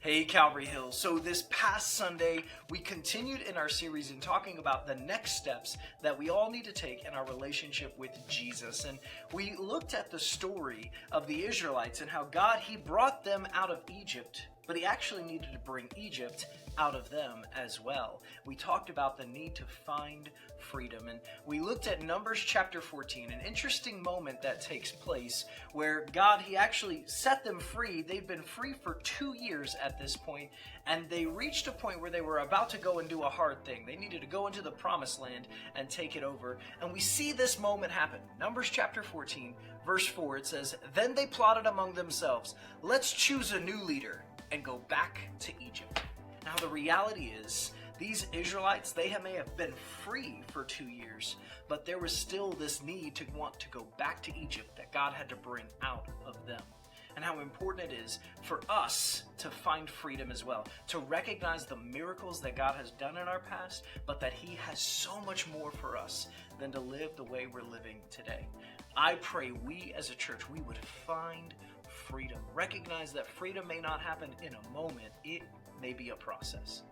Hey Calvary Hill. So this past Sunday, we continued in our series in talking about the next steps that we all need to take in our relationship with Jesus. And we looked at the story of the Israelites and how God, He brought them out of Egypt, but He actually needed to bring Egypt out of them as well. We talked about the need to find freedom, and we looked at Numbers chapter 14, an interesting moment that takes place where God, He actually set them free. They've been free for 2 years at this point, and they reached a point where they were about to go and do a hard thing. They needed to go into the promised land and take it over, and we see this moment happen. Numbers chapter 14, verse 4, it says, "Then they plotted among themselves, let's choose a new leader and go back to Egypt." Now the reality is, these Israelites, they may have been free for 2 years, but there was still this need to want to go back to Egypt that God had to bring out of them. And how important it is for us to find freedom as well, to recognize the miracles that God has done in our past, but that He has so much more for us than to live the way we're living today. I pray we as a church, we would find freedom. Recognize that freedom may not happen in a moment. It may be a process.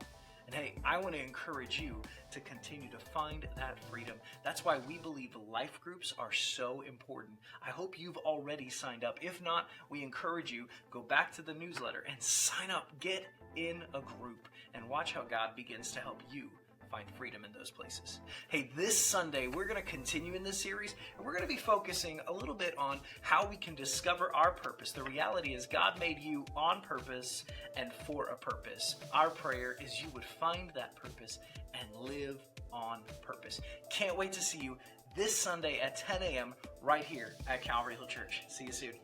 And hey, I want to encourage you to continue to find that freedom. That's why we believe life groups are so important. I hope you've already signed up. If not, we encourage you, go back to the newsletter and sign up. Get in a group and watch how God begins to help you find freedom in those places. Hey, this Sunday, we're going to continue in this series, and we're going to be focusing a little bit on how we can discover our purpose. The reality is God made you on purpose and for a purpose. Our prayer is you would find that purpose and live on purpose. Can't wait to see you this Sunday at 10 a.m. right here at Calvary Hill Church. See you soon.